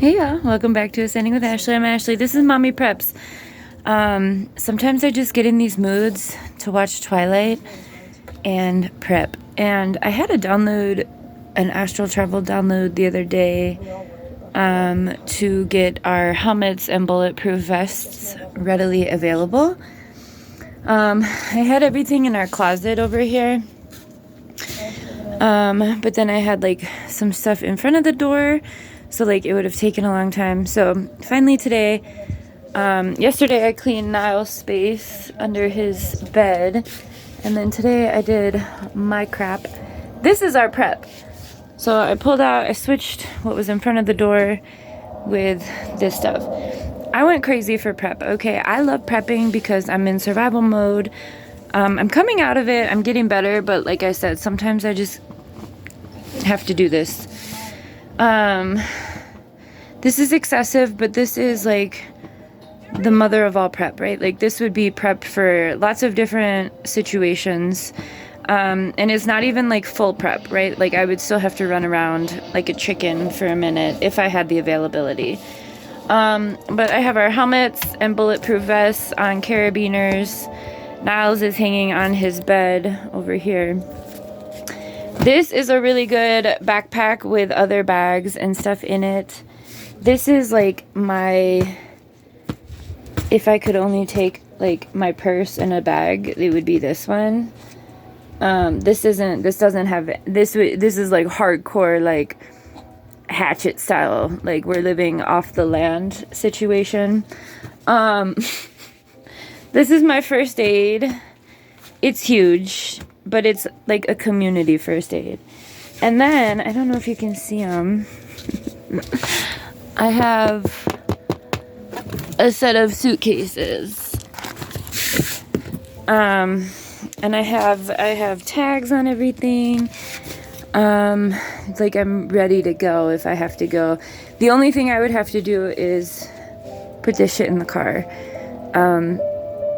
Hey y'all, welcome back to Ascending with Ashley. I'm Ashley. This is Mommy Preps. Sometimes I just get in these moods to watch Twilight and prep. And I had to download an astral travel download the other day to get our helmets and bulletproof vests readily available. I had everything in our closet over here. But then I had like some stuff in front of the door. So like it would have taken a long time. So finally today, yesterday I cleaned Niall's space under his bed. And then today I did my crap. This is our prep. So I switched what was in front of the door with this stuff. I went crazy for prep. Okay, I love prepping because I'm in survival mode. I'm coming out of it. I'm getting better. But like I said, sometimes I just have to do this. This is excessive, but this is like the mother of all prep, right? Like this would be prep for lots of different situations. And it's not even like full prep, right? Like I would still have to run around like a chicken for a minute if I had the availability. But I have our helmets and bulletproof vests on carabiners. Niles is hanging on his bed over here. This is a really good backpack with other bags and stuff in it. This is like if I could only take like my purse and a bag, it would be this one. This is like hardcore, like hatchet style, like we're living off the land situation. This is my first aid. It's huge, but it's like a community first aid. And then, I don't know if you can see them. I have a set of suitcases. And I have tags on everything. It's like I'm ready to go if I have to go. The only thing I would have to do is put this shit in the car.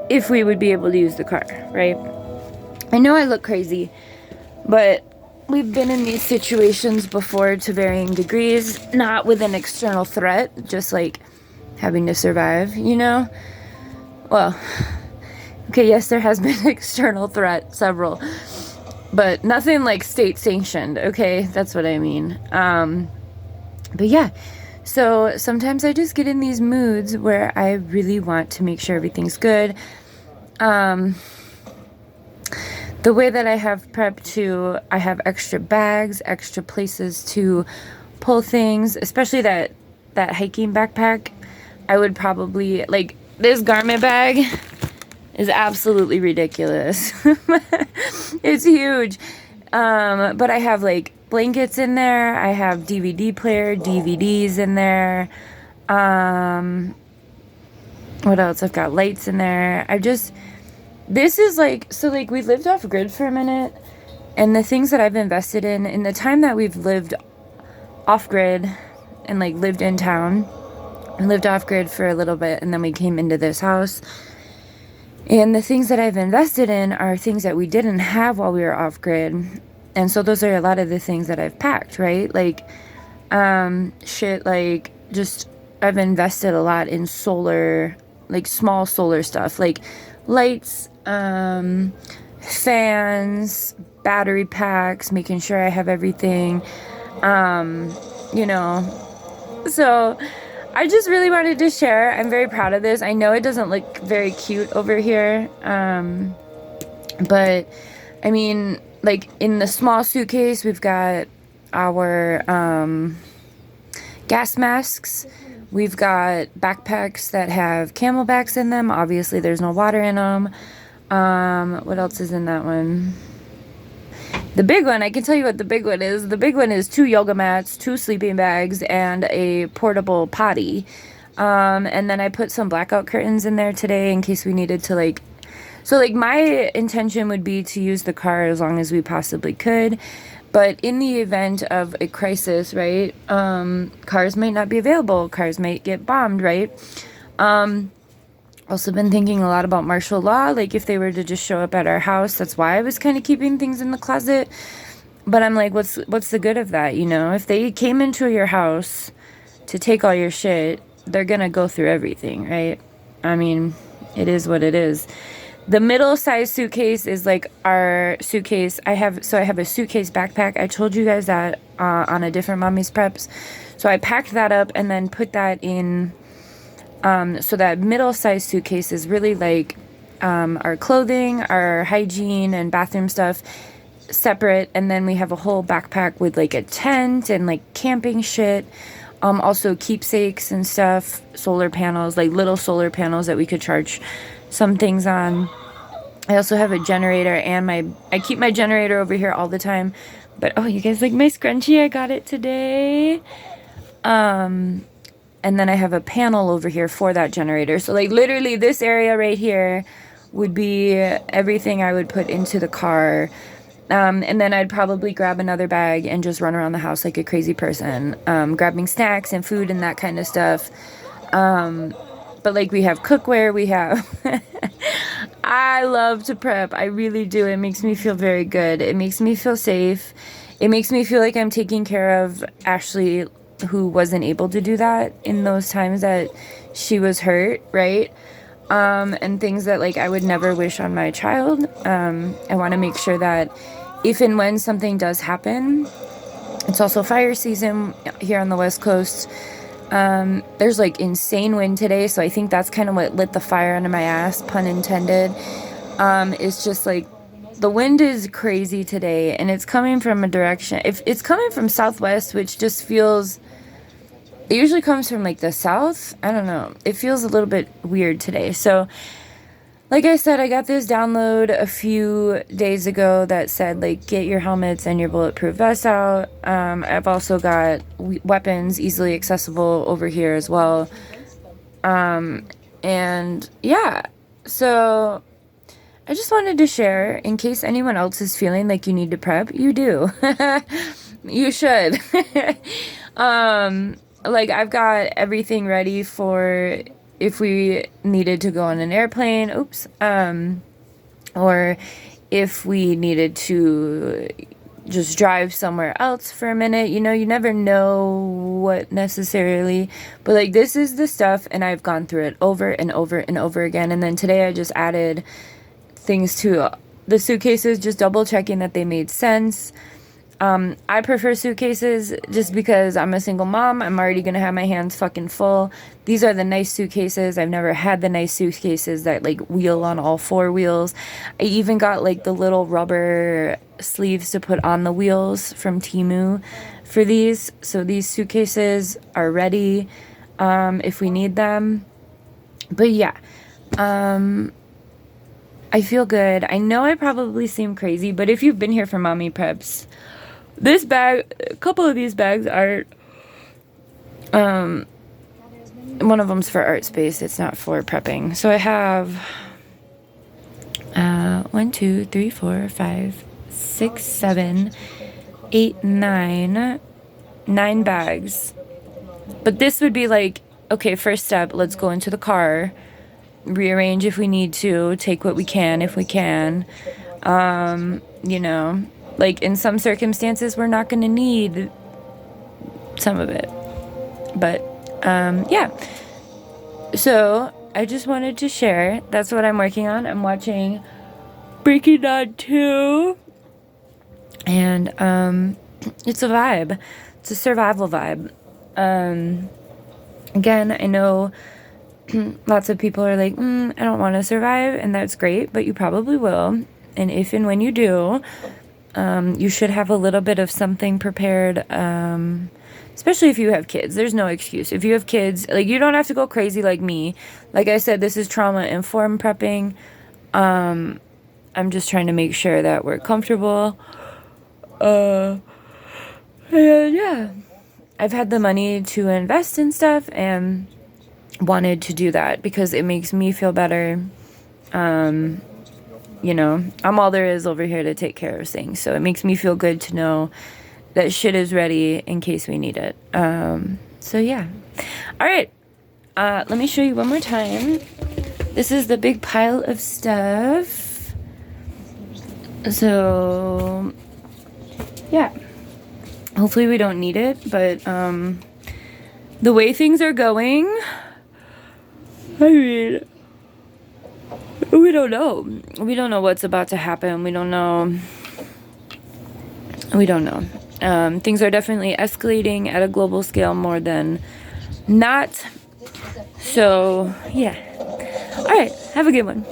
If we would be able to use the car, right? I know I look crazy, but we've been in these situations before to varying degrees, not with an external threat, just like having to survive, you know? Well, okay, yes, there has been external threat, several, but nothing like state sanctioned, okay? That's what I mean. But yeah, so sometimes I just get in these moods where I really want to make sure everything's good. The way that I have prepped too, I have extra bags, extra places to pull things, especially that hiking backpack. I would probably, like, this garment bag is absolutely ridiculous. It's huge. But I have like blankets in there. I have DVD player, DVDs in there. What else? I've got lights in there. This is like, so like we lived off grid for a minute, and the things that I've invested in the time that we've lived off grid and like lived in town, we lived off grid for a little bit, and then we came into this house. And the things that I've invested in are things that we didn't have while we were off grid. And so those are a lot of the things that I've packed, right? Like, shit, like just, I've invested a lot in solar, like small solar stuff, like lights, fans, battery packs, making sure I have everything, you know, so I just really wanted to share. I'm very proud of this. I know it doesn't look very cute over here, but I mean, like in the small suitcase, we've got our gas masks. We've got backpacks that have camelbacks in them. Obviously, there's no water in them. What else is in that one? The big one, I can tell you what the big one is. The big one is 2 yoga mats, 2 sleeping bags, and a portable potty. And then I put some blackout curtains in there today in case we needed to like... So like my intention would be to use the car as long as we possibly could. But in the event of a crisis, right, cars might not be available. Cars might get bombed, right? Also been thinking a lot about martial law, like if they were to just show up at our house. That's why I was kind of keeping things in the closet. But I'm like, what's the good of that, you know? If they came into your house to take all your shit, they're gonna go through everything, right? I mean, it is what it is. The middle size suitcase is like our suitcase. I have a suitcase backpack. I told you guys that on a different Mommy's Preps. So I packed that up and then put that in. So that middle size suitcase is really like our clothing, our hygiene and bathroom stuff separate. And then we have a whole backpack with like a tent and like camping shit. Also keepsakes and stuff, solar panels, like little solar panels that we could charge some things on. I also have a generator and I keep my generator over here all the time. But oh, you guys like my scrunchie? I got it today. And then I have a panel over here for that generator. So like literally this area right here would be everything I would put into the car. And then I'd probably grab another bag and just run around the house like a crazy person, grabbing snacks and food and that kind of stuff. But like we have cookware, we have, I love to prep. I really do. It makes me feel very good. It makes me feel safe. It makes me feel like I'm taking care of Ashley, who wasn't able to do that in those times that she was hurt, right? And things that like I would never wish on my child. I want to make sure that if and when something does happen, it's also fire season here on the West Coast. There's like insane wind today, so I think that's kind of what lit the fire under my ass, pun intended. It's just like the wind is crazy today, and it's coming from a direction. If it's coming from southwest, which just feels, it usually comes from like the south. I don't know. It feels a little bit weird today. So like I said, I got this download a few days ago that said like get your helmets and your bulletproof vests out. I've also got weapons easily accessible over here as well. And yeah, so I just wanted to share in case anyone else is feeling like you need to prep. You do. You should. Like I've got everything ready for if we needed to go on an airplane, or if we needed to just drive somewhere else for a minute, you know, you never know what necessarily, but like this is the stuff, and I've gone through it over and over and over again. And then today I just added things to the suitcases, just double checking that they made sense. I prefer suitcases just because I'm a single mom. I'm already going to have my hands fucking full. These are the nice suitcases. I've never had the nice suitcases that like wheel on all four wheels. I even got like the little rubber sleeves to put on the wheels from Temu for these. So these suitcases are ready, if we need them. But yeah, I feel good. I know I probably seem crazy, but if you've been here for Mommy Preps, this bag, a couple of these bags are, one of them's for art space. It's not for prepping. So I have, 1, 2, 3, 4, 5, 6, 7, 8, 9 bags. But this would be like, okay, first step, let's go into the car, rearrange if we need to, take what we can if we can, you know. Like, in some circumstances, we're not going to need some of it. But, yeah. So, I just wanted to share. That's what I'm working on. I'm watching Breaking Dawn 2. And, it's a vibe. It's a survival vibe. Again, I know lots of people are like, I don't want to survive. And that's great, but you probably will. And if and when you do, you should have a little bit of something prepared, especially if you have kids. There's no excuse. If you have kids, like, you don't have to go crazy like me. Like I said, this is trauma-informed prepping. I'm just trying to make sure that we're comfortable. And yeah, I've had the money to invest in stuff and wanted to do that because it makes me feel better. You know, I'm all there is over here to take care of things. So it makes me feel good to know that shit is ready in case we need it. So yeah. All right. Let me show you one more time. This is the big pile of stuff. So yeah. Hopefully we don't need it, but the way things are going, I mean, we don't know. We don't know what's about to happen. We don't know. Things are definitely escalating at a global scale more than not. So, yeah. All right. Have a good one.